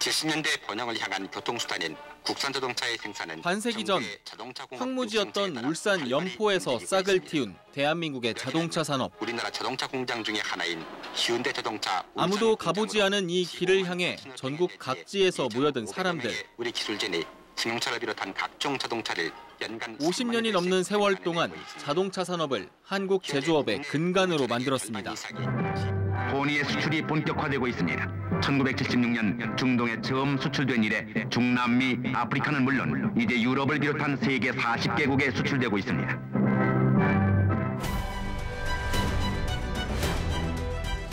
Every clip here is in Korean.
70년대 번영을 향한 교통수단인 국산 자동차의 생산은 반세기 전 황무지였던 울산 연포에서 싹을 틔운 대한민국의 자동차 산업. 우리나라 자동차 공장 중에 하나인 현대자동차. 아무도 가보지 않은 이 길을 향해 전국 각지에서 모여든 사람들. 우리 기술진이 승용차를 비롯한 각종 자동차를 연간 50년이 넘는 세월 동안 자동차 산업을 한국 제조업의 근간으로 만들었습니다. 포니의 수출이 본격화되고 있습니다. 1976년 중동에 처음 수출된 이래 중남미, 아프리카는 물론 이제 유럽을 비롯한 세계 40개국에 수출되고 있습니다.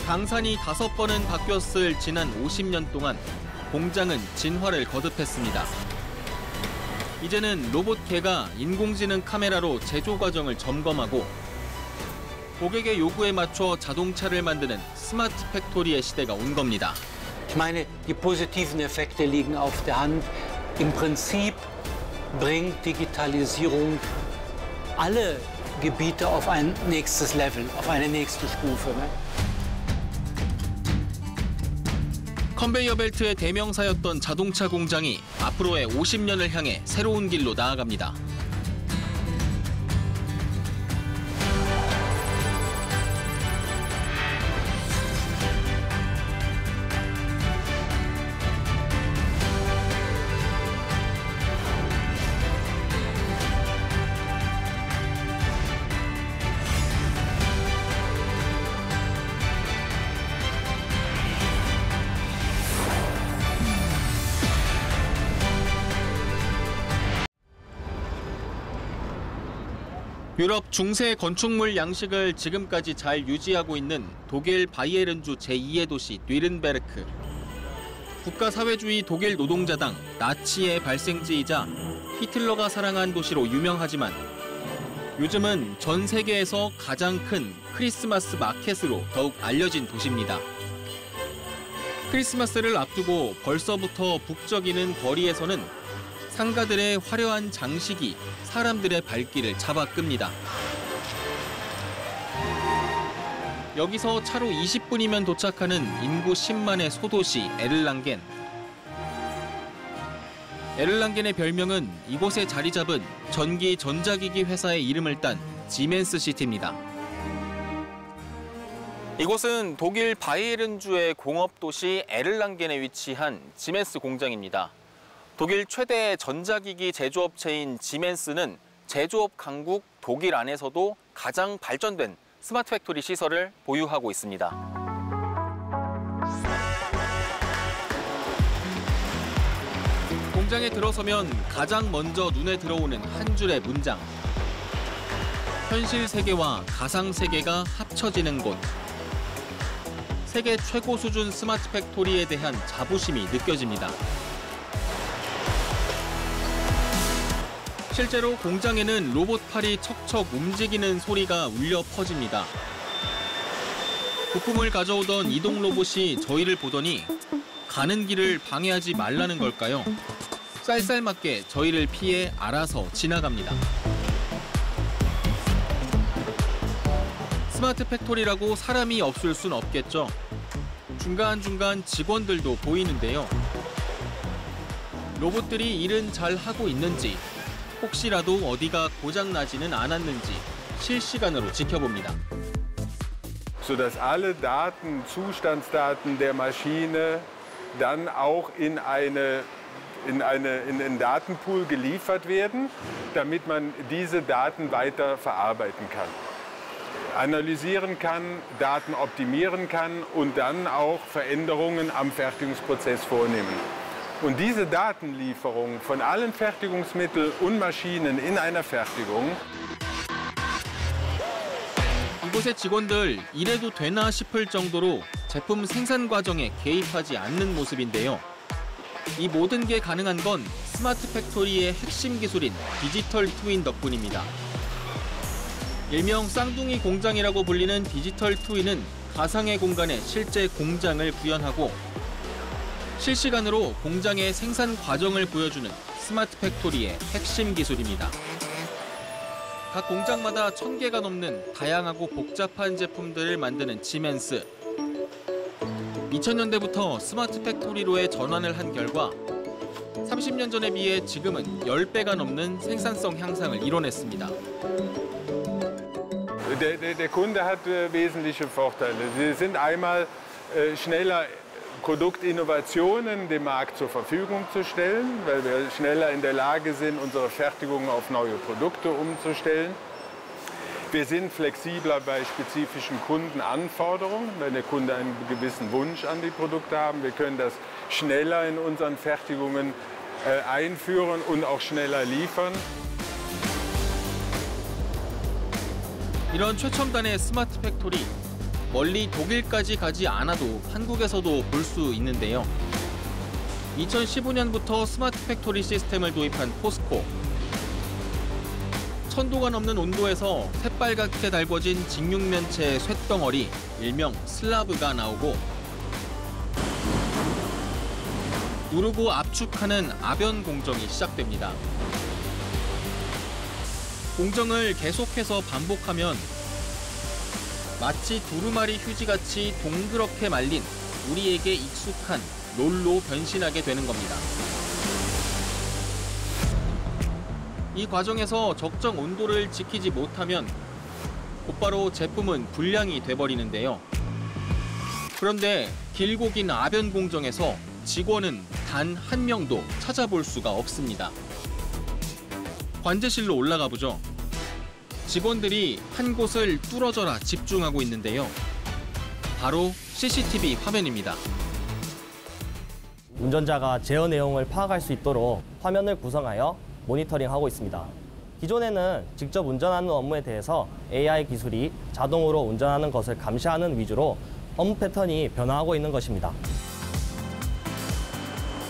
강산이 5번은 바뀌었을 지난 50년 동안 공장은 진화를 거듭했습니다. 이제는 로봇개가 인공지능 카메라로 제조 과정을 점검하고 고객의 요구에 맞춰 자동차를 만드는 스마트 팩토리의 시대가 온 겁니다. Ich meine, die positiven Effekte liegen auf der Hand. Im Prinzip bringt Digitalisierung alle Gebiete auf ein nächstes Level, auf eine nächste Stufe. 컨베이어 벨트의 대명사였던 자동차 공장이 앞으로의 50년을 향해 새로운 길로 나아갑니다. 유럽 중세 건축물 양식을 지금까지 잘 유지하고 있는 독일 바이에른주 제2의 도시 뉘른베르크. 국가사회주의 독일 노동자당 나치의 발생지이자 히틀러가 사랑한 도시로 유명하지만 요즘은 전 세계에서 가장 큰 크리스마스 마켓으로 더욱 알려진 도시입니다. 크리스마스를 앞두고 벌써부터 북적이는 거리에서는 상가들의 화려한 장식이 사람들의 발길을 잡아 끕니다. 여기서 차로 20분이면 도착하는 인구 10만의 소도시 에를랑겐. 에를랑겐의 별명은 이곳에 자리 잡은 전기 전자기기 회사의 이름을 딴 지멘스 시티입니다. 이곳은 독일 바이에른주의 공업도시 에를랑겐에 위치한 지멘스 공장입니다. 독일 최대 전자기기 제조업체인 지멘스는 제조업 강국 독일 안에서도 가장 발전된 스마트 팩토리 시설을 보유하고 있습니다. 공장에 들어서면 가장 먼저 눈에 들어오는 한 줄의 문장. 현실 세계와 가상 세계가 합쳐지는 곳. 세계 최고 수준 스마트 팩토리에 대한 자부심이 느껴집니다. 실제로 공장에는 로봇팔이 척척 움직이는 소리가 울려 퍼집니다. 부품을 가져오던 이동 로봇이 저희를 보더니 가는 길을 방해하지 말라는 걸까요? 쌀쌀맞게 저희를 피해 알아서 지나갑니다. 스마트 팩토리라고 사람이 없을 순 없겠죠. 중간중간 직원들도 보이는데요. 로봇들이 일은 잘 하고 있는지, 혹시라도 어디가 고장나지는 않았는지 실시간으로 지켜봅니다. Sodass alle Daten, Zustandsdaten der Maschine dann auch in einen Datenpool geliefert werden, damit man diese Daten weiter verarbeiten kann, analysieren kann, Daten optimieren kann und dann auch Veränderungen am Fertigungsprozess vornehmen. Und diese Datenlieferung von allen Fertigungsmitteln und Maschinen in einer Fertigung. 이곳의 직원들 이래도 되나 싶을 정도로 제품 생산 과정에 개입하지 않는 모습인데요. 이 모든 게 가능한 건 스마트 팩토리의 핵심 기술인 디지털 트윈 덕분입니다. 일명 쌍둥이 공장이라고 불리는 디지털 트윈은 가상의 공간에 실제 공장을 구현하고 실시간으로 공장의 생산 과정을 보여주는 스마트 팩토리의 핵심 기술입니다. 각 공장마다 1000개가 넘는 다양하고 복잡한 제품들을 만드는 지멘스. 2000년대부터 스마트 팩토리로의 전환을 한 결과 30년 전에 비해 지금은 10배가 넘는 생산성 향상을 이뤄냈습니다. Der Kunde hat wesentliche Vorteile. Sie sind einmal schneller, Produktinnovationen dem Markt zur Verfügung zu stellen, weil wir schneller in der Lage sind, unsere Fertigung auf neue Produkte umzustellen. Wir sind flexibler bei spezifischen Kundenanforderungen, wenn der Kunde einen gewissen Wunsch an die Produkte haben. Wir können das schneller in unseren Fertigungen einführen und auch schneller liefern. 이런 최첨단의 스마트 팩토리, 멀리 독일까지 가지 않아도 한국에서도 볼 수 있는데요. 2015년부터 스마트 팩토리 시스템을 도입한 포스코. 1000도가 넘는 온도에서 새빨갛게 달궈진 직육면체의 쇳덩어리, 일명 슬라브가 나오고 누르고 압축하는 압연 공정이 시작됩니다. 공정을 계속해서 반복하면 마치 두루마리 휴지같이 동그랗게 말린 우리에게 익숙한 롤로 변신하게 되는 겁니다. 이 과정에서 적정 온도를 지키지 못하면 곧바로 제품은 불량이 돼버리는데요. 그런데 길고 긴 압연 공정에서 직원은 단 한 명도 찾아볼 수가 없습니다. 관제실로 올라가 보죠. 직원들이 한 곳을 뚫어져라 집중하고 있는데요. 바로 CCTV 화면입니다. 운전자가 제어 내용을 파악할 수 있도록 화면을 구성하여 모니터링하고 있습니다. 기존에는 직접 운전하는 업무에 대해서 AI 기술이 자동으로 운전하는 것을 감시하는 위주로 업무 패턴이 변화하고 있는 것입니다.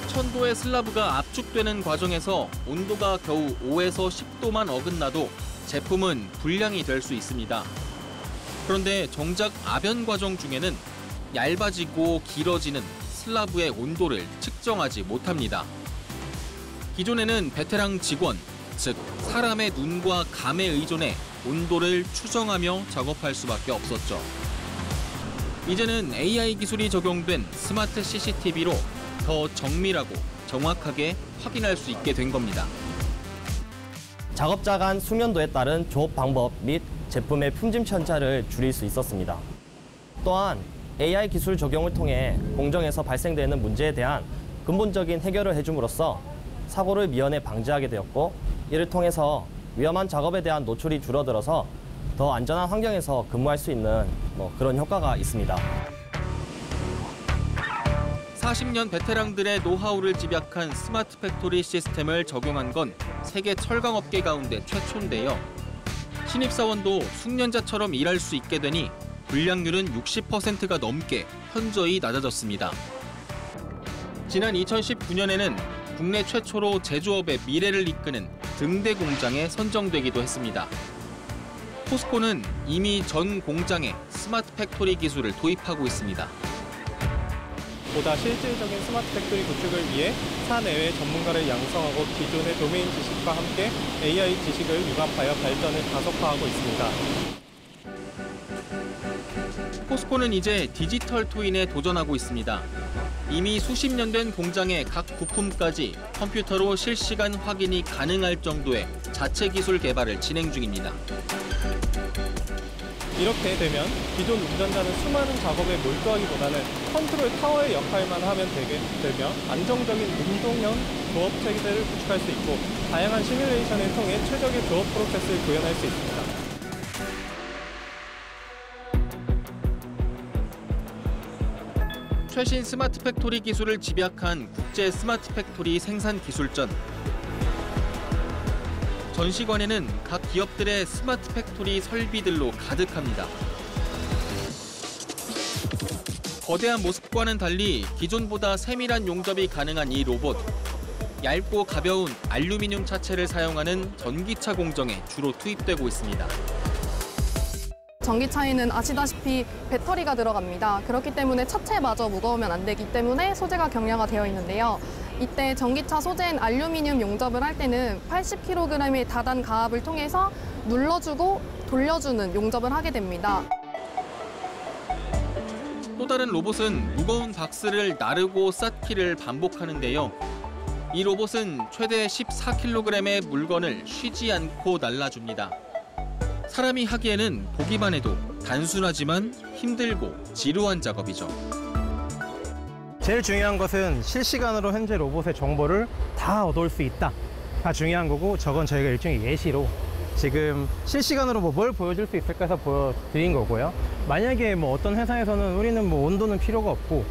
1000도의 슬라브가 압축되는 과정에서 온도가 겨우 5에서 10도만 어긋나도 제품은 불량이 될 수 있습니다. 그런데 정작 압연 과정 중에는 얇아지고 길어지는 슬라브의 온도를 측정하지 못합니다. 기존에는 베테랑 직원, 즉 사람의 눈과 감에 의존해 온도를 추정하며 작업할 수밖에 없었죠. 이제는 AI 기술이 적용된 스마트 CCTV로 더 정밀하고 정확하게 확인할 수 있게 된 겁니다. 작업자 간 숙련도에 따른 조업 방법 및 제품의 품질 편차를 줄일 수 있었습니다. 또한 AI 기술 적용을 통해 공정에서 발생되는 문제에 대한 근본적인 해결을 해줌으로써 사고를 미연에 방지하게 되었고, 이를 통해서 위험한 작업에 대한 노출이 줄어들어서 더 안전한 환경에서 근무할 수 있는 그런 효과가 있습니다. 40년 베테랑들의 노하우를 집약한 스마트 팩토리 시스템을 적용한 건 세계 철강업계 가운데 최초인데요. 신입사원도 숙련자처럼 일할 수 있게 되니 불량률은 60%가 넘게 현저히 낮아졌습니다. 지난 2019년에는 국내 최초로 제조업의 미래를 이끄는 등대 공장에 선정되기도 했습니다. 포스코는 이미 전 공장에 스마트 팩토리 기술을 도입하고 있습니다. 보다 실질적인 스마트 팩토리 구축을 위해 사내외 전문가를 양성하고 기존의 도메인 지식과 함께 AI 지식을 융합하여 발전을 가속화하고 있습니다. 포스코는 이제 디지털 트윈에 도전하고 있습니다. 이미 수십 년 된 공장의 각 부품까지 컴퓨터로 실시간 확인이 가능할 정도의 자체 기술 개발을 진행 중입니다. 이렇게 되면 기존 운전자는 수많은 작업에 몰두하기보다는 컨트롤 타워의 역할만 하면 되며 안정적인 운동형 조업 체계를 구축할 수 있고 다양한 시뮬레이션을 통해 최적의 조업 프로세스를 구현할 수 있습니다. 최신 스마트 팩토리 기술을 집약한 국제 스마트 팩토리 생산 기술전. 전시관에는 각 기업들의 스마트 팩토리 설비들로 가득합니다. 거대한 모습과는 달리 기존보다 세밀한 용접이 가능한 이 로봇. 얇고 가벼운 알루미늄 차체를 사용하는 전기차 공정에 주로 투입되고 있습니다. 전기차에는 아시다시피 배터리가 들어갑니다. 그렇기 때문에 차체마저 무거우면 안 되기 때문에 소재가 경량화 되어 있는데요. 이때 전기차 소재인 알루미늄 용접을 할 때는 80kg의 다단 가압을 통해서 눌러주고 돌려주는 용접을 하게 됩니다. 또 다른 로봇은 무거운 박스를 나르고 쌓기를 반복하는데요. 이 로봇은 최대 14kg의 물건을 쉬지 않고 날라줍니다. 사람이 하기에는 보기만 해도 단순하지만 힘들고 지루한 작업이죠. 제일 중요한 것은 실시간으로 현재 로봇의 정보를 다 얻어올 수 있다가 중요한 거고, 저건 저희가 일종의 예시로 지금 실시간으로 뭘 보여줄 수 있을까 해서 보여드린 거고요. 만약에 어떤 회사에서는 우리는 온도는 필요가 없고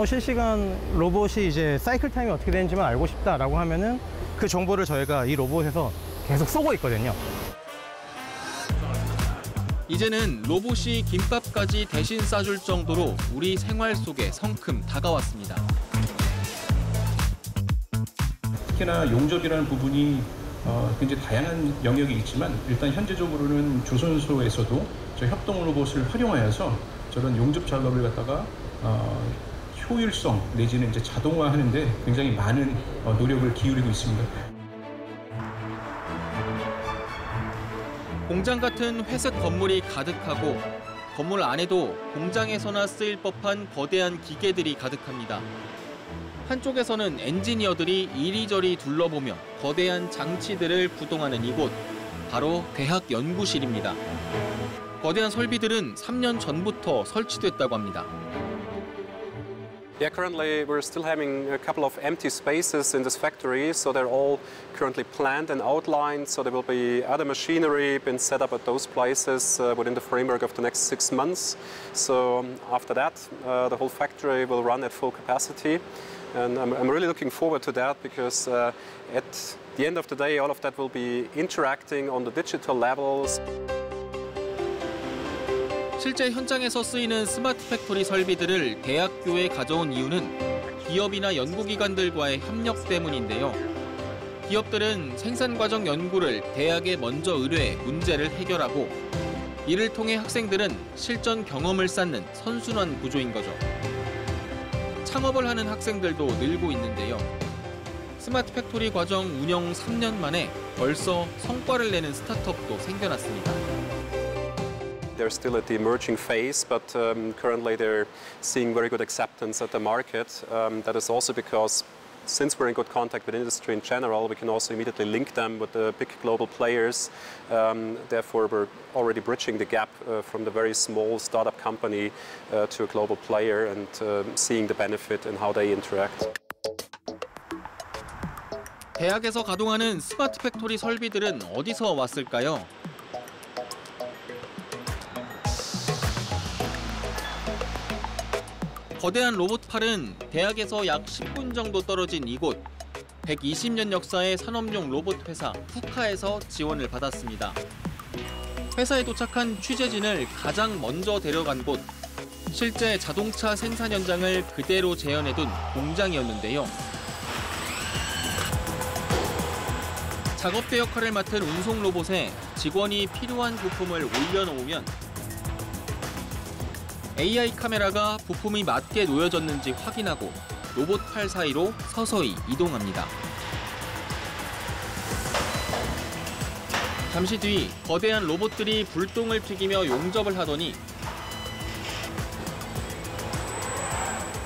실시간 로봇이 이제 사이클 타임이 어떻게 되는지만 알고 싶다라고 하면은 그 정보를 저희가 이 로봇에서 계속 쏘고 있거든요. 이제는 로봇이 김밥까지 대신 싸줄 정도로 우리 생활 속에 성큼 다가왔습니다. 특히나 용접이라는 부분이 굉장히 다양한 영역이 있지만, 일단 현재적으로는 조선소에서도 저 협동 로봇을 활용하여서 저런 용접 작업을 갖다가 효율성 내지는 이제 자동화하는데 굉장히 많은 노력을 기울이고 있습니다. 공장 같은 회색 건물이 가득하고 건물 안에도 공장에서나 쓰일 법한 거대한 기계들이 가득합니다. 한쪽에서는 엔지니어들이 이리저리 둘러보며 거대한 장치들을 구동하는 이곳, 바로 대학 연구실입니다. 거대한 설비들은 3년 전부터 설치됐다고 합니다. Yeah, currently we're still having a couple of empty spaces in this factory, so they're all currently planned and outlined, so there will be other machinery been set up at those places within the framework of the next 6 months. So after that, the whole factory will run at full capacity, and I'm really looking forward to that, because at the end of the day, all of that will be interacting on the digital levels. 실제 현장에서 쓰이는 스마트 팩토리 설비들을 대학교에 가져온 이유는 기업이나 연구기관들과의 협력 때문인데요. 기업들은 생산 과정 연구를 대학에 먼저 의뢰해 문제를 해결하고, 이를 통해 학생들은 실전 경험을 쌓는 선순환 구조인 거죠. 창업을 하는 학생들도 늘고 있는데요. 스마트 팩토리 과정 운영 3년 만에 벌써 성과를 내는 스타트업도 생겨났습니다. They're still at the emerging phase, but currently they're seeing very good acceptance at the market. That is also because, since we're in good contact with industry in general, we can also immediately link them with the big global players. Therefore, we're already bridging the gap from the very small startup company to a global player, and seeing the benefit in how they interact. 대학에서 가동하는 스마트 팩토리 설비들은 어디서 왔을까요? 거대한 로봇팔은 대학에서 약 10분 정도 떨어진 이곳, 120년 역사의 산업용 로봇 회사 후카에서 지원을 받았습니다. 회사에 도착한 취재진을 가장 먼저 데려간 곳, 실제 자동차 생산 현장을 그대로 재현해둔 공장이었는데요. 작업대 역할을 맡은 운송 로봇에 직원이 필요한 부품을 올려놓으면 AI 카메라가 부품이 맞게 놓여졌는지 확인하고 로봇팔 사이로 서서히 이동합니다. 잠시 뒤 거대한 로봇들이 불똥을 튀기며 용접을 하더니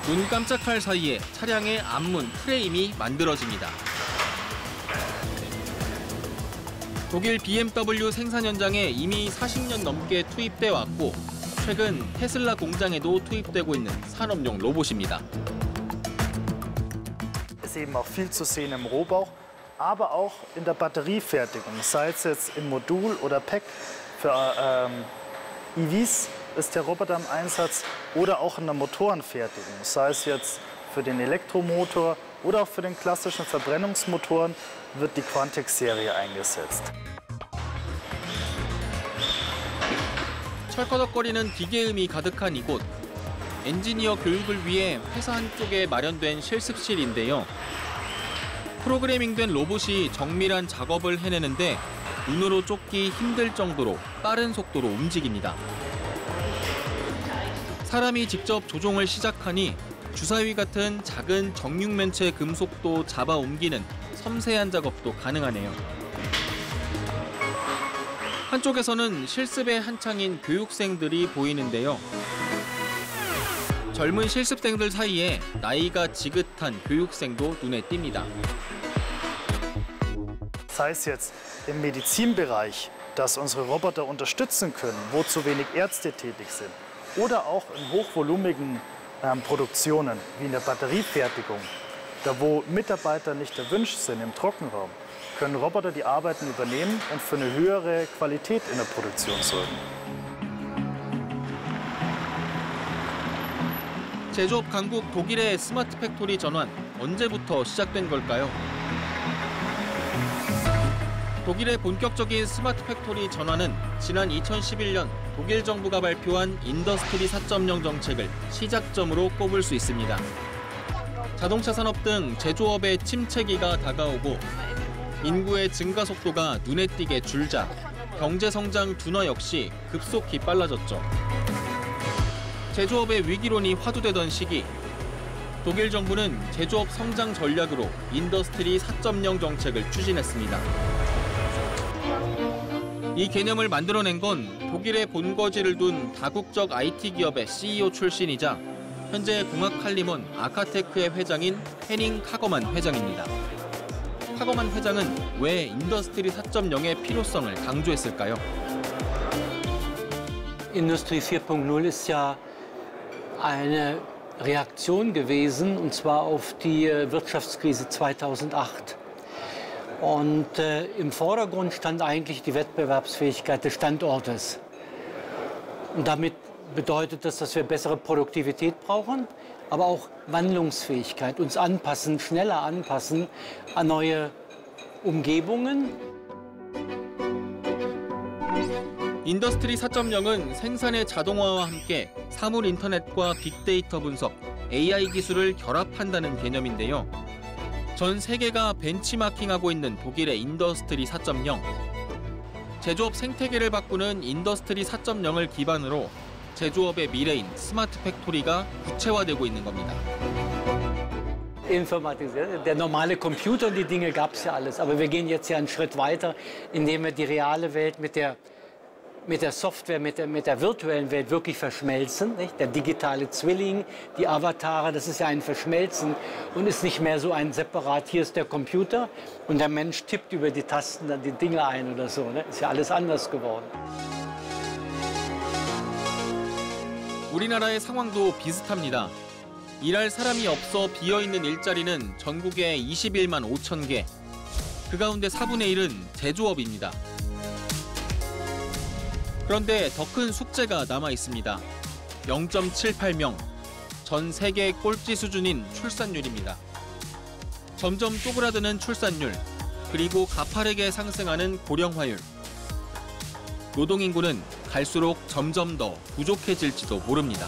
눈 깜짝할 사이에 차량의 앞문 프레임이 만들어집니다. 독일 BMW 생산 현장에 이미 40년 넘게 투입돼 왔고, 최근 테슬라 공장에도 투입되고 있는 산업용 로봇입니다. Es ist eben auch viel zu sehen im Rohbau, aber auch in der Batteriefertigung, sei es jetzt im Modul oder Pack. Für EVs ist der Roboter im Einsatz oder auch in der Motorenfertigung, sei es jetzt für den Elektromotor oder auch für den klassischen Verbrennungsmotoren wird die Quantix-Serie eingesetzt. 철커덕거리는 기계음이 가득한 이곳, 엔지니어 교육을 위해 회사 한쪽에 마련된 실습실인데요. 프로그래밍된 로봇이 정밀한 작업을 해내는데 눈으로 쫓기 힘들 정도로 빠른 속도로 움직입니다. 사람이 직접 조종을 시작하니 주사위 같은 작은 정육면체 금속도 잡아 옮기는 섬세한 작업도 가능하네요. 한쪽에서는 실습에 한창인 교육생들이 보이는데요. 젊은 실습생들 사이에 나이가 지긋한 교육생도 눈에 띕니다. Sei es jetzt im Medizinbereich, dass unsere Roboter unterstützen können, wo zu wenig Ärzte tätig sind, oder auch in hochvolumigen Produktionen wie in der Batteriefertigung, da wo Mitarbeiter nicht erwünscht sind im Trockenraum, können Roboter die Arbeiten übernehmen und für eine höhere Qualität in der Produktion sorgen. 제조업 강국 독일의 스마트 팩토리 전환 언제부터 시작된 걸까요? 독일의 본격적인 스마트 팩토리 전환은 지난 2011년 독일 정부가 발표한 인더스트리 4.0 정책을 시작점으로 꼽을 수 있습니다. 자동차 산업 등 제조업의 침체기가 다가오고 인구의 증가 속도가 눈에 띄게 줄자 경제 성장 둔화 역시 급속히 빨라졌죠. 제조업의 위기론이 화두되던 시기, 독일 정부는 제조업 성장 전략으로 인더스트리 4.0 정책을 추진했습니다. 이 개념을 만들어낸 건 독일의 본거지를 둔 다국적 IT 기업의 CEO 출신이자 현재 공학 칼리먼 아카테크의 회장인 헤닝 카거만 회장입니다. 카거만 회장은 왜 인더스트리 4.0의 필요성을 강조했을까요? Industrie 4.0 ist ja eine Reaktion gewesen, und zwar auf die Wirtschaftskrise 2008. Und im Vordergrund stand eigentlich die Wettbewerbsfähigkeit des Standortes. Und damit bedeutet das, dass wir bessere Produktivität brauchen, aber auch Wandlungsfähigkeit, uns anpassen, schneller anpassen an neue Umgebungen. 인더스트리 4.0은 생산의 자동화와 함께 사물 인터넷과 빅데이터 분석, AI 기술을 결합한다는 개념인데요. 전 세계가 벤치마킹하고 있는 독일의 인더스트리 4.0. 제조업 생태계를 바꾸는 인더스트리 4.0을 기반으로 제조업의 미래인 스마트 팩토리가 구체화되고 있는 겁니다. Der normale Computer und die Dinge gab es ja alles. Aber wir gehen jetzt ja einen Schritt weiter, indem wir die reale Welt mit der Software, mit der virtuellen Welt wirklich verschmelzen. Nicht? Der digitale Zwilling, die Avatare, das ist ja ein Verschmelzen und ist nicht mehr so ein separat, hier ist der Computer und der Mensch tippt über die Tasten dann die Dinge ein oder so. Ne? Ist ja alles anders geworden. 우리나라의 상황도 비슷합니다. 일할 사람이 없어 비어있는 일자리는 전국에 21만 5천 개. 그 가운데 4분의 1은 제조업입니다. 그런데 더 큰 숙제가 남아 있습니다. 0.78명, 전 세계 꼴찌 수준인 출산율입니다. 점점 쪼그라드는 출산율, 그리고 가파르게 상승하는 고령화율. 노동인구는 갈수록 점점 더 부족해질지도 모릅니다.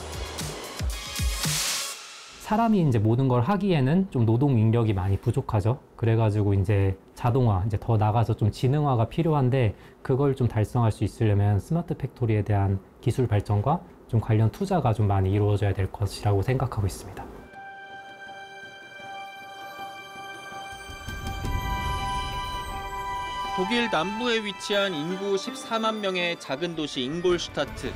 사람이 이제 모든 걸 하기에는 좀 노동 인력이 많이 부족하죠. 그래가지고 이제 자동화, 이제 더 나가서 좀 지능화가 필요한데 그걸 좀 달성할 수 있으려면 스마트 팩토리에 대한 기술 발전과 좀 관련 투자가 좀 많이 이루어져야 될 것이라고 생각하고 있습니다. 독일 남부에 위치한 인구 14만 명의 작은 도시 잉골슈타트.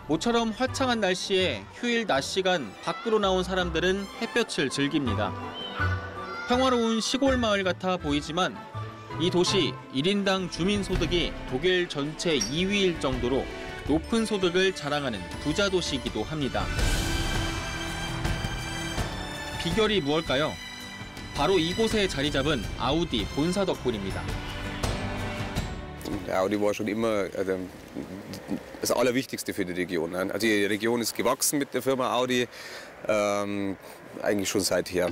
모처럼 화창한 날씨에 휴일 낮 시간 밖으로 나온 사람들은 햇볕을 즐깁니다. 평화로운 시골 마을 같아 보이지만 이 도시 1인당 주민소득이 독일 전체 2위일 정도로 높은 소득을 자랑하는 부자 도시이기도 합니다. 비결이 무엇일까요? 바로 이곳에 자리 잡은 아우디 본사 덕분입니다. Audi war schon immer das Allerwichtigste für die Region. Also die Region ist gewachsen mit der Firma Audi, eigentlich schon seither.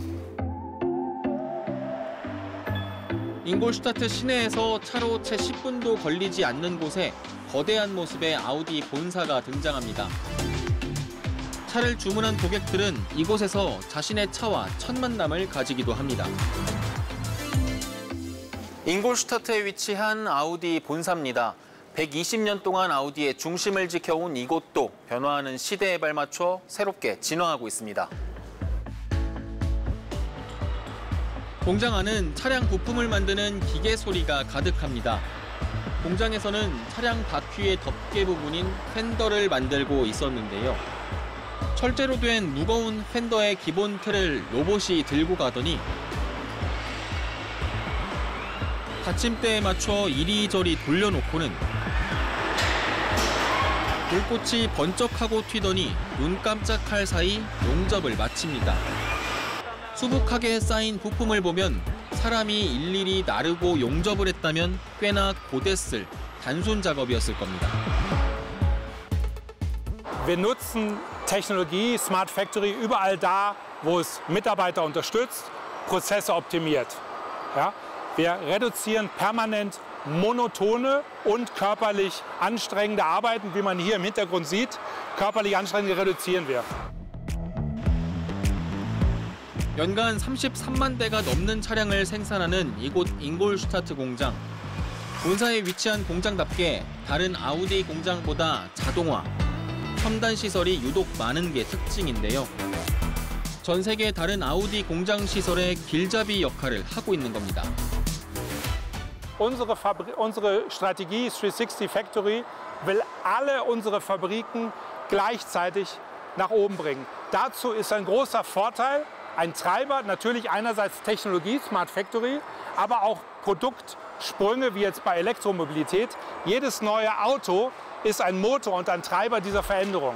잉골슈타트 시내에서 차로 채 10분도 걸리지 않는 곳에 거대한 모습의 아우디 본사가 등장합니다. 차를 주문한 고객들은 이곳에서 자신의 차와 첫 만남을 가지기도 합니다. 잉골슈타트에 위치한 아우디 본사입니다. 120년 동안 아우디의 중심을 지켜온 이곳도 변화하는 시대에 발맞춰 새롭게 진화하고 있습니다. 공장 안은 차량 부품을 만드는 기계 소리가 가득합니다. 공장에서는 차량 바퀴의 덮개 부분인 팬더를 만들고 있었는데요. 철제로 된 무거운 팬더의 기본 틀을 로봇이 들고 가더니 받침대에 맞춰 이리저리 돌려놓고는 불꽃이 번쩍하고 튀더니 눈 깜짝할 사이 용접을 마칩니다. 수북하게 쌓인 부품을 보면 사람이 일일이 나르고 용접을 했다면 꽤나 고됐을 단순 작업이었을 겁니다. Wir nutzen Technologie, Smart Factory, überall da, wo es Mitarbeiter unterstützt, Prozesse optimiert. Ja? Wir reduzieren permanent monotone und körperlich anstrengende Arbeiten, wie man hier im Hintergrund sieht. Körperlich anstrengende reduzieren wir. 연간 33만 대가 넘는 차량을 생산하는 이곳 잉골슈타트 공장. 본사에 위치한 공장답게 다른 아우디 공장보다 자동화, 첨단 시설이 유독 많은 게 특징인데요. 전 세계 다른 아우디 공장 시설의 길잡이 역할을 하고 있는 겁니다. Unsere Strategie 360 Factory will alle unsere Fabriken gleichzeitig nach oben bringen. Dazu ist ein großer Vorteil, ein Treiber, natürlich einerseits Technologie, Smart Factory, aber auch Produktsprünge, wie jetzt bei Elektromobilität. Jedes neue Auto ist ein Motor und ein Treiber dieser Veränderung.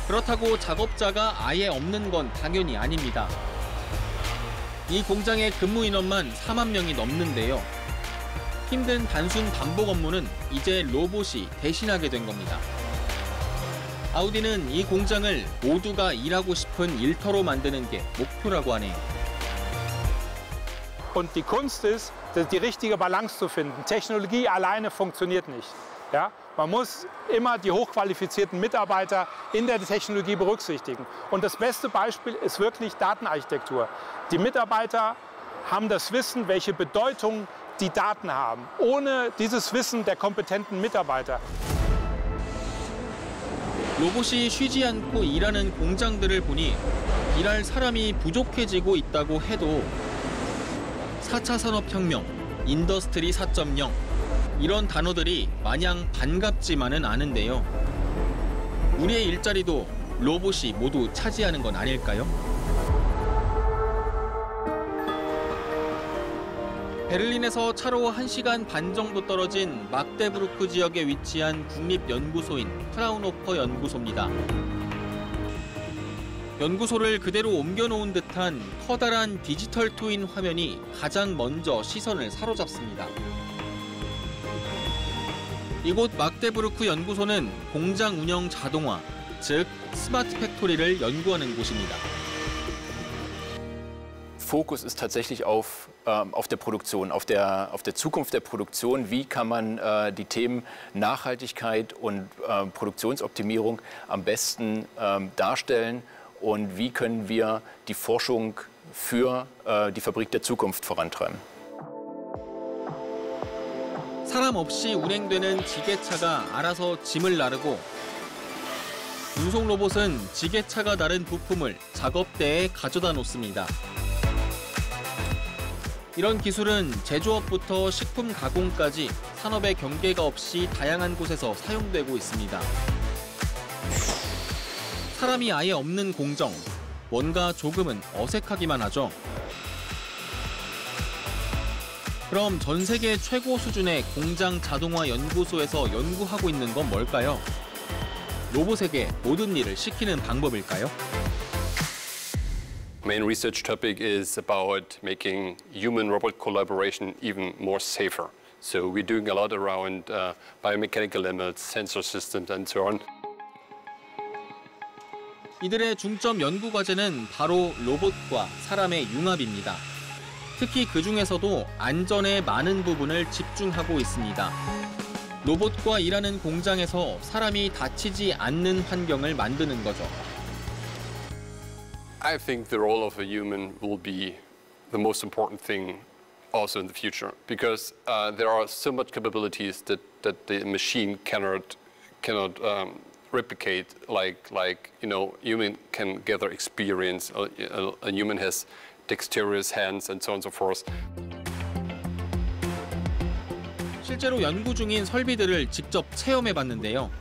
그렇다고 작업자가 아예 없는 건 당연히 아닙니다. 이 공장의 근무 인원만 4만 명이 넘는데요. 힘든 단순 반복 업무는 이제 로봇이 대신하게 된 겁니다. 아우디는 이 공장을 모두가 일하고 싶은 일터로 만드는 게 목표라고 하네요. Und die Kunst ist, die richtige Balance zu finden. Technologie alleine funktioniert nicht. Ja? Man muss immer die hochqualifizierten Mitarbeiter in der Technologie berücksichtigen. Und das beste Beispiel ist wirklich Datenarchitektur. Die Mitarbeiter haben das Wissen, welche Bedeutung die Daten haben. Ohne dieses Wissen der kompetenten Mitarbeiter. 로봇이 쉬지 않고 일하는 공장들을 보니 일할 사람이 부족해지고 있다고 해도 4차 산업혁명, 인더스트리 4.0 이런 단어들이 마냥 반갑지만은 않은데요. 우리의 일자리도 로봇이 모두 차지하는 건 아닐까요? 베를린에서 차로 1시간 반 정도 떨어진 막데부르크 지역에 위치한 국립연구소인 프라운호퍼 연구소입니다. 연구소를 그대로 옮겨놓은 듯한 커다란 디지털 트윈 화면이 가장 먼저 시선을 사로잡습니다. 이곳 막데부르크 연구소는 공장 운영 자동화, 즉 스마트 팩토리를 연구하는 곳입니다. Fokus ist tatsächlich auf der Produktion, auf der Zukunft der Produktion. Wie kann man die Themen Nachhaltigkeit und Produktionsoptimierung am besten darstellen und wie können wir die Forschung für die Fabrik der Zukunft vorantreiben? 사람 없이 운행되는 지게차가 알아서 짐을 나르고 운송 로봇은 지게차가 나른 부품을 작업대에 가져다 놓습니다. 이런 기술은 제조업부터 식품 가공까지 산업의 경계가 없이 다양한 곳에서 사용되고 있습니다. 사람이 아예 없는 공정, 뭔가 조금은 어색하기만 하죠. 그럼 전 세계 최고 수준의 공장 자동화 연구소에서 연구하고 있는 건 뭘까요? 로봇에게 모든 일을 시키는 방법일까요? Main research topic is about making human-robot collaboration even more safer. So we're doing a lot around biomechanical limits, sensor systems, and so on. 이들의 중점 연구 과제는 바로 로봇과 사람의 융합입니다. 특히 그 중에서도 안전에 많은 부분을 집중하고 있습니다. 로봇과 일하는 공장에서 사람이 다치지 않는 환경을 만드는 거죠. I think the role of a human will be the most important thing also in the future because there are so much capabilities that the machine cannot replicate. Like you know, human can gather experience. A human has dexterous hands and so on and so forth. 실제로 연구 중인 설비들을 직접 체험해 봤는데요.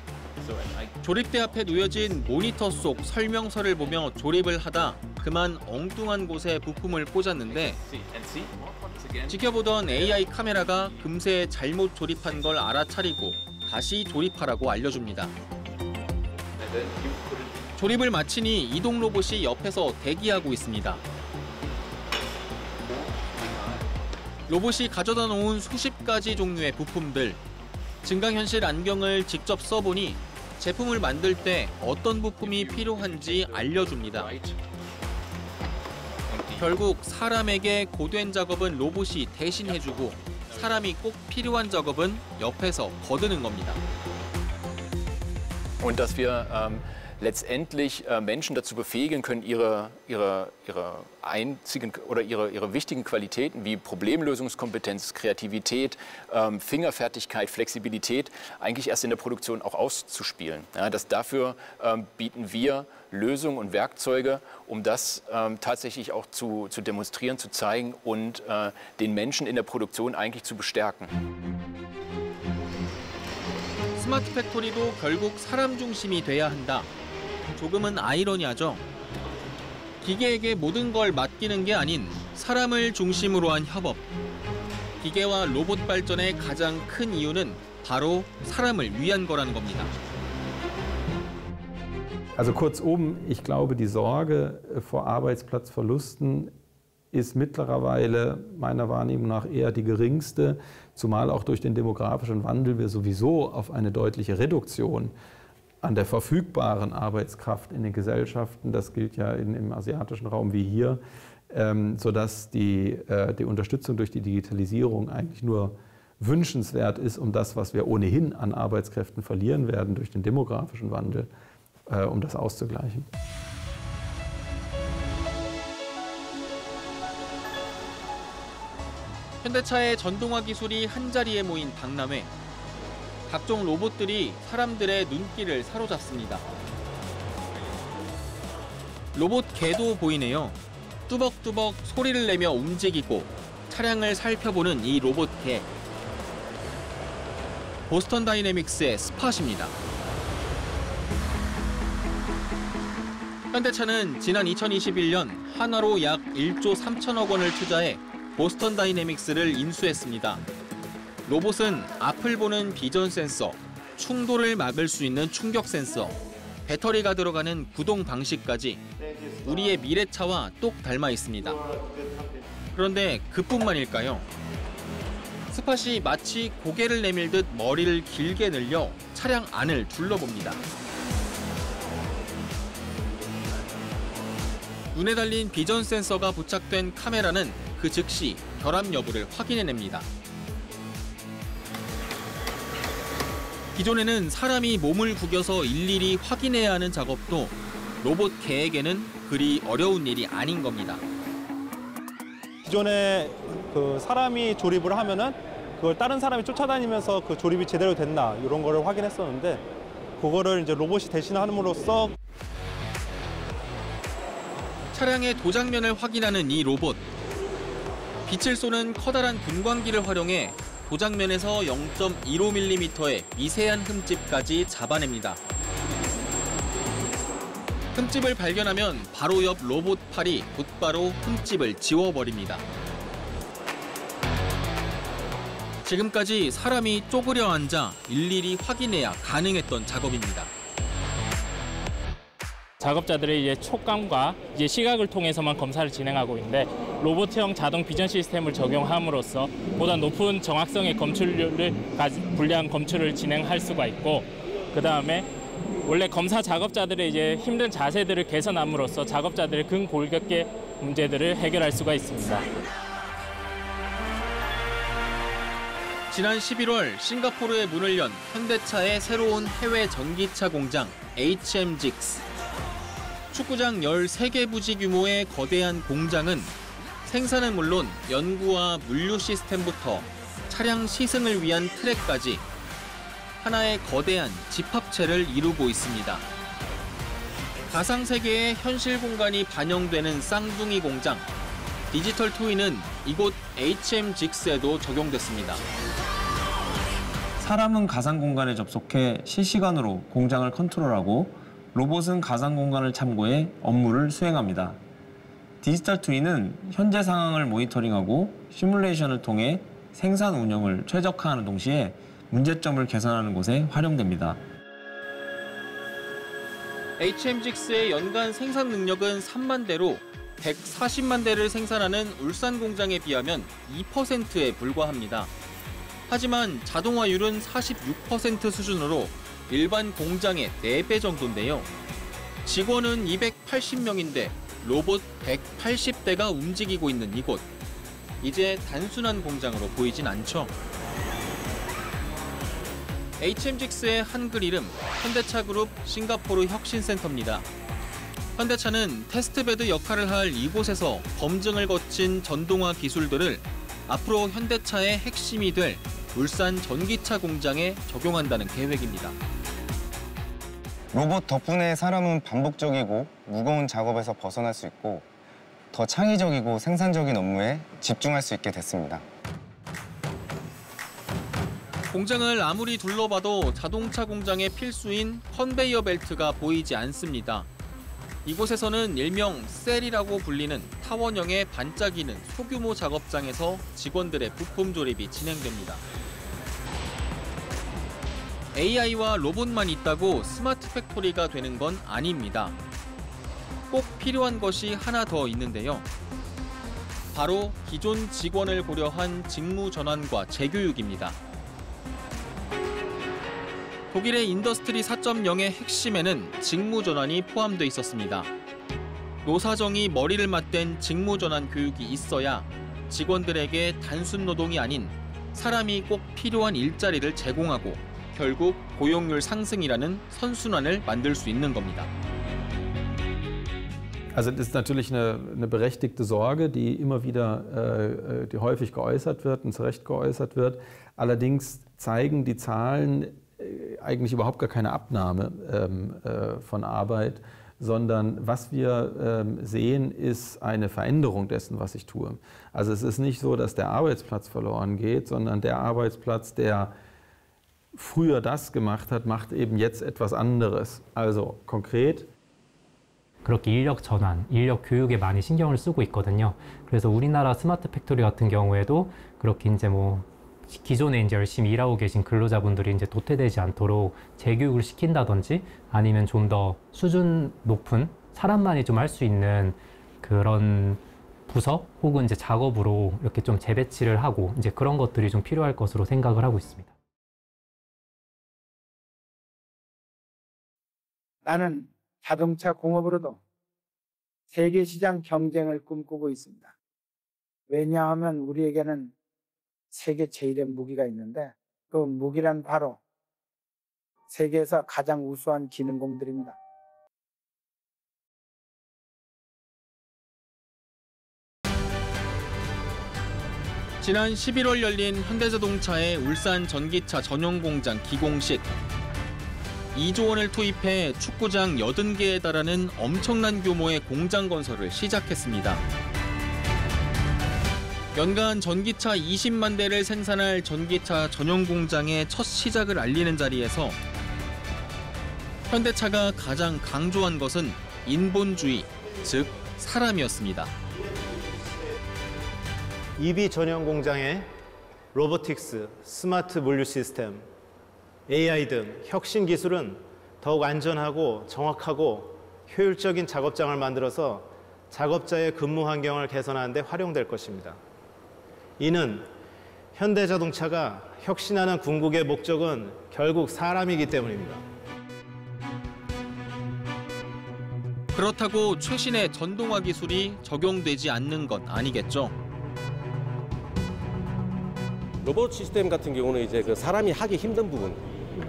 조립대 앞에 놓여진 모니터 속 설명서를 보며 조립을 하다 그만 엉뚱한 곳에 부품을 꽂았는데 지켜보던 AI 카메라가 금세 잘못 조립한 걸 알아차리고 다시 조립하라고 알려줍니다. 조립을 마치니 이동 로봇이 옆에서 대기하고 있습니다. 로봇이 가져다 놓은 수십 가지 종류의 부품들. 증강현실 안경을 직접 써보니 제품을 만들 때 어떤 부품이 필요한지 알려줍니다. 결국 사람에게 고된 작업은 로봇이 대신해주고 사람이 꼭 필요한 작업은 옆에서 거두는 겁니다. Und dass wir letztendlich Menschen dazu befähigen können, ihre einzigen oder ihre wichtigen Qualitäten wie Problemlösungskompetenz, Kreativität, Fingerfertigkeit, Flexibilität eigentlich erst in der Produktion auch auszuspielen. Ja, dafür bieten wir Lösungen und Werkzeuge, um das tatsächlich auch zu demonstrieren, zu zeigen und den Menschen in der Produktion eigentlich zu bestärken. 스마트 팩토리도 결국 사람 중심이 돼야 한다. 조금은 아이러니하죠. 기계에게 모든 걸 맡기는 게 아닌 사람을 중심으로 한 협업. 기계와 로봇 발전의 가장 큰 이유는 바로 사람을 위한 거라는 겁니다. Also kurzum, ich glaube, die Sorge vor Arbeitsplatzverlusten ist mittlerweile meiner Wahrnehmung nach eher die geringste, zumal auch durch den demografischen Wandel wir sowieso auf eine deutliche Reduktion an der verfügbaren Arbeitskraft in den Gesellschaften, das gilt ja im asiatischen Raum wie hier, sodass die Unterstützung durch die Digitalisierung eigentlich nur wünschenswert ist, um das, was wir ohnehin an Arbeitskräften verlieren werden durch den demografischen Wandel, um das auszugleichen. 현대차의 전동화 기술이 한자리에 모인 박람회. 각종 로봇들이 사람들의 눈길을 사로잡습니다. 로봇 개도 보이네요. 뚜벅뚜벅 소리를 내며 움직이고 차량을 살펴보는 이 로봇 개. 보스턴 다이내믹스의 스팟입니다. 현대차는 지난 2021년 한화로 약 1조 3천억 원을 투자해 보스턴 다이내믹스를 인수했습니다. 로봇은 앞을 보는 비전 센서, 충돌을 막을 수 있는 충격 센서, 배터리가 들어가는 구동 방식까지 우리의 미래차와 똑 닮아 있습니다. 그런데 그뿐만일까요? 스팟이 마치 고개를 내밀듯 머리를 길게 늘려 차량 안을 둘러봅니다. 눈에 달린 비전 센서가 부착된 카메라는 그 즉시 결함 여부를 확인해냅니다. 기존에는 사람이 몸을 구겨서 일일이 확인해야 하는 작업도 로봇 개에게는 그리 어려운 일이 아닌 겁니다. 기존에 그 사람이 조립을 하면은 그걸 다른 사람이 쫓아다니면서 그 조립이 제대로 됐나 이런 거를 확인했었는데 그거를 이제 로봇이 대신함으로써 차량의 도장면을 확인하는 이 로봇. 빛을 쏘는 커다란 분광기를 활용해 도장면에서 0.15mm의 미세한 흠집까지 잡아냅니다. 흠집을 발견하면 바로 옆 로봇 팔이 곧바로 흠집을 지워버립니다. 지금까지 사람이 쪼그려 앉아 일일이 확인해야 가능했던 작업입니다. 작업자들의 이제 촉감과 이제 시각을 통해서만 검사를 진행하고 있는데 로봇형 자동 비전 시스템을 적용함으로써 보다 높은 정확성의 검출률을 불리한 검출을 진행할 수가 있고 그다음에 원래 검사 작업자들의 이제 힘든 자세들을 개선함으로써 작업자들의 근골격계 문제들을 해결할 수가 있습니다. 지난 11월 싱가포르에 문을 연 현대차의 새로운 해외 전기차 공장 HMGX. 축구장 13개 부지 규모의 거대한 공장은 생산은 물론 연구와 물류 시스템부터 차량 시승을 위한 트랙까지 하나의 거대한 집합체를 이루고 있습니다. 가상세계의 현실 공간이 반영되는 쌍둥이 공장, 디지털 트윈은 이곳 HMGX에도 적용됐습니다. 사람은 가상 공간에 접속해 실시간으로 공장을 컨트롤하고 로봇은 가상 공간을 참고해 업무를 수행합니다. 디지털 트윈은 현재 상황을 모니터링하고 시뮬레이션을 통해 생산 운영을 최적화하는 동시에 문제점을 개선하는 곳에 활용됩니다. HMGX의 연간 생산 능력은 3만 대로 140만 대를 생산하는 울산 공장에 비하면 2%에 불과합니다. 하지만 자동화율은 46% 수준으로 일반 공장의 4배 정도인데요. 직원은 280명인데 로봇 180대가 움직이고 있는 이곳. 이제 단순한 공장으로 보이진 않죠. HMGX의 한글 이름 현대차 그룹 싱가포르 혁신센터입니다. 현대차는 테스트베드 역할을 할 이곳에서 검증을 거친 전동화 기술들을 앞으로 현대차의 핵심이 될 울산 전기차 공장에 적용한다는 계획입니다. 로봇 덕분에 사람은 반복적이고 무거운 작업에서 벗어날 수 있고 더 창의적이고 생산적인 업무에 집중할 수 있게 됐습니다. 공장을 아무리 둘러봐도 자동차 공장의 필수인 컨베이어 벨트가 보이지 않습니다. 이곳에서는 일명 셀이라고 불리는 타원형의 반짝이는 소규모 작업장에서 직원들의 부품 조립이 진행됩니다. AI와 로봇만 있다고 스마트 팩토리가 되는 건 아닙니다. 꼭 필요한 것이 하나 더 있는데요. 바로 기존 직원을 고려한 직무 전환과 재교육입니다. 독일의 인더스트리 4.0의 핵심에는 직무 전환이 포함돼 있었습니다. 노사정이 머리를 맞댄 직무 전환 교육이 있어야 직원들에게 단순 노동이 아닌 사람이 꼭 필요한 일자리를 제공하고 결국 고용률 상승이라는 선순환을 만들 수 있는 겁니다. Also das ist natürlich eine berechtigte Sorge, die immer wieder die häufig geäußert wird und zu Recht geäußert wird. Allerdings zeigen die Zahlen eigentlich überhaupt gar keine Abnahme von Arbeit, sondern was wir sehen, ist eine Veränderung dessen, was ich tue. Also es ist nicht so, dass der Arbeitsplatz verloren geht, sondern der Arbeitsplatz, der früher das gemacht hat, macht eben jetzt etwas anderes. Also konkret. 그렇게 인력 전환, 인력 교육에 많이 신경을 쓰고 있거든요. 그래서 우리나라 스마트 팩토리 같은 경우에도 그렇게 이제 기존에 이제 열심히 일하고 계신 근로자분들이 이제 도태되지 않도록 재교육을 시킨다든지 아니면 좀 더 수준 높은 사람만이 좀 할 수 있는 그런 부서 혹은 이제 작업으로 이렇게 좀 재배치를 하고 이제 그런 것들이 좀 필요할 것으로 생각을 하고 있습니다. 나는 자동차 공업으로도 세계 시장 경쟁을 꿈꾸고 있습니다. 왜냐하면 우리에게는 세계 제1의 무기가 있는데 그 무기란 바로 세계에서 가장 우수한 기능공들입니다. 지난 11월 열린 현대자동차의 울산 전기차 전용 공장 기공식. 2조 원을 투입해 축구장 80개에 달하는 엄청난 규모의 공장 건설을 시작했습니다. 연간 전기차 20만 대를 생산할 전기차 전용 공장의 첫 시작을 알리는 자리에서 현대차가 가장 강조한 것은 인본주의, 즉 사람이었습니다. EV 전용 공장에 로보틱스, 스마트 물류 시스템, AI 등 혁신 기술은 더욱 안전하고 정확하고 효율적인 작업장을 만들어서 작업자의 근무 환경을 개선하는 데 활용될 것입니다. 이는 현대자동차가 혁신하는 궁극의 목적은 결국 사람이기 때문입니다. 그렇다고 최신의 전동화 기술이 적용되지 않는 건 아니겠죠. 로봇 시스템 같은 경우는 이제 그 사람이 하기 힘든 부분,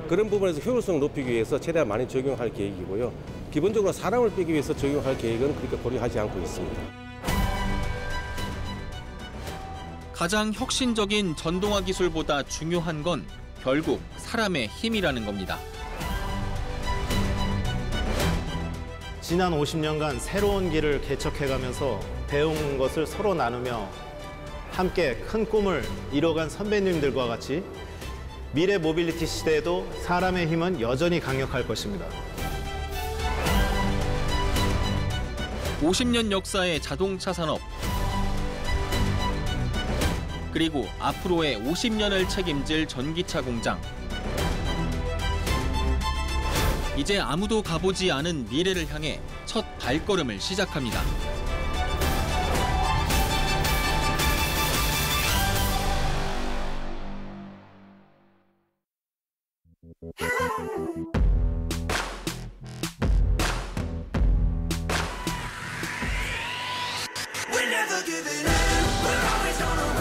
그런 부분에서 효율성을 높이기 위해서 최대한 많이 적용할 계획이고요. 기본적으로 사람을 빼기 위해서 적용할 계획은 그렇게 고려하지 않고 있습니다. 가장 혁신적인 전동화 기술보다 중요한 건 결국 사람의 힘이라는 겁니다. 지난 50년간 새로운 길을 개척해가면서 배운 것을 서로 나누며 함께 큰 꿈을 이뤄간 선배님들과 같이 미래 모빌리티 시대에도 사람의 힘은 여전히 강력할 것입니다. 50년 역사의 자동차 산업, 그리고 앞으로의 50년을 책임질 전기차 공장. 이제 아무도 가보지 않은 미래를 향해 첫 발걸음을 시작합니다. We're never giving up. We're always gonna